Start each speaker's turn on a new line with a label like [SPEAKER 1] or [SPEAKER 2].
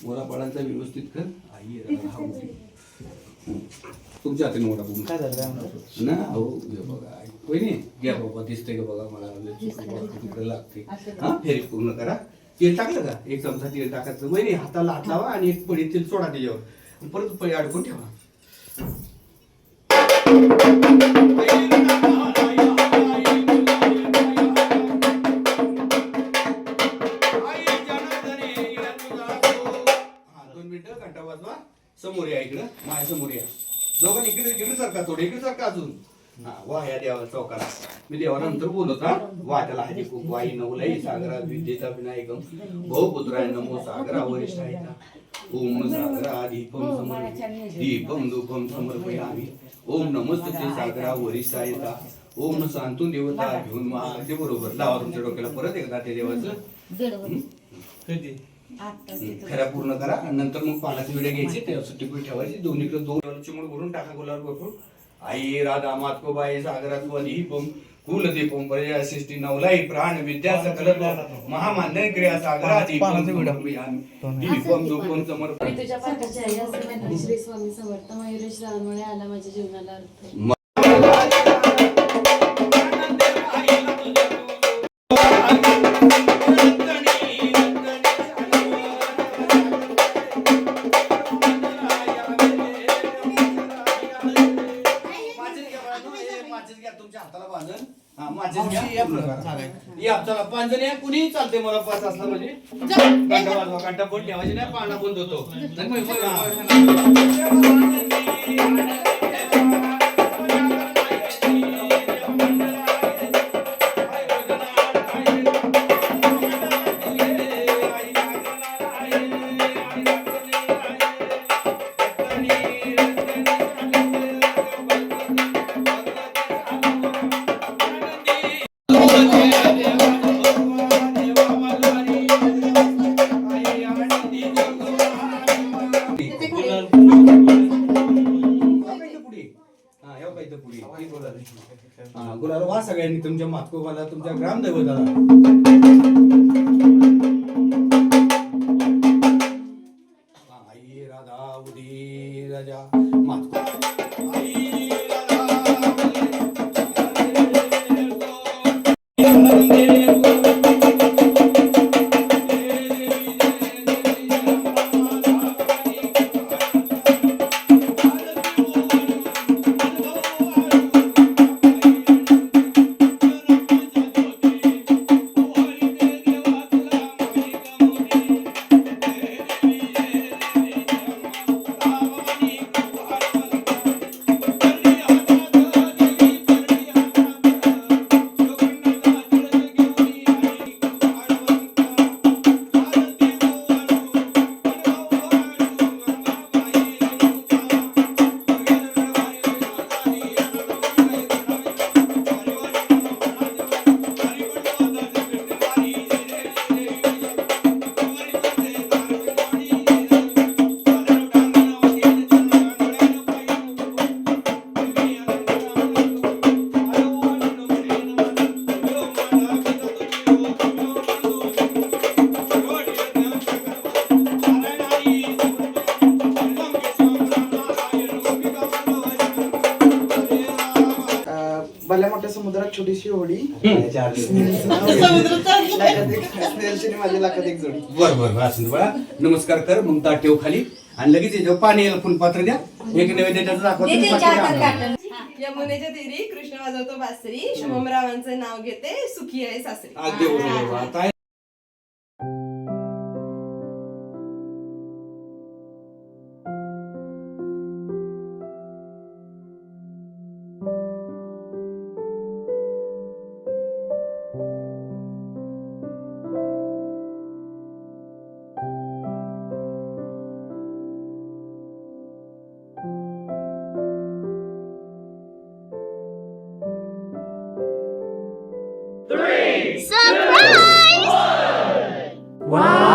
[SPEAKER 1] वडापाडांचा व्यवस्थित कर. आई तुमच्या हाताने वडापाव
[SPEAKER 2] काय झालं
[SPEAKER 1] ना. अहो बघा वहिनी घ्या बाबा, दिसतंय का बघा मला तिकडे लागते. हा फेरी पूर्ण करा. तेल टाकलं का? 1 चमचा तेल टाकायचं. वहिनी हाताला हात लावा आणि 1 पडी तेल सोडा त्याच्यावर. परत पडी अडकून ठेवा. समोर या, इकडं माझ्या समोर या. दोघांनी इकडे इकडे सारखा, थोडं इकडे सारखा अजून. हा वा या देवा चौकाला. मी देवानंतर बोलत हा. वा त्याला हजी खूप वाई नवलई सागरा विद्येचा विनायकम बहुपुत्राय नमो सागरा वरिष्ठाय ओम सागरा दीपम धूपम समर्पयामि. ओम नमस्ते सागरा वरिष्ठाय ओम सांतून देवता घेऊन मा. ते बरोबर लावा तुमच्या डोक्याला परत एकदा ते देवाचं. खरा पूर्ण करा. नंतर मग पानाची विडे घ्यायची, त्यावर टिपी ठेवायची. दोन्हीकडे 2 चिमूट भरून टाका गुलाल भरपूर. आई राधा मातकोबाई सागरात दीपम कुलदीपम पर्यासिष्टी नवलाई प्राण विद्या सकल महामान्य क्रिया सागरा दीपम दीपम धूपम समर्पण.
[SPEAKER 3] मी तुझ्या पाठीची आई असे म्हणते श्री स्वामी समर्थ. मयुरेश रावमुळे आला माझ्या जीवनाला अर्थ.
[SPEAKER 1] तुमच्या हाताला बांधून चला 5 जण या. कुणी चालते मला 5 असला म्हणजे. घंटा वाजवा, घंटा बोल ठेवायची नाही, पाना बंद होतो. गुलाल वा सगळ्यांनी तुमच्या मातकोबाला, तुमच्या ग्रामदैवताला. आई राधा उदी राजा मातको
[SPEAKER 2] भल्या मोठ्या समुद्रात छोटीशी होडी. माझ्या लाखात एक जोडी.
[SPEAKER 1] बरं असं बघा. नमस्कार कर, मग ताट ठेव खाली आणि लगेच याच्यावर पाणी यायला फुलपात्र द्या. एक नैवेद्य त्याचं दाखवतो.
[SPEAKER 4] यमुनेच्या तीरी कृष्ण वाजवतो बासरी. शुभमरावांचं नाव घेते सुखी आहे सासरी.
[SPEAKER 1] अगदी बरोबर. आता
[SPEAKER 5] Surprise! Wow!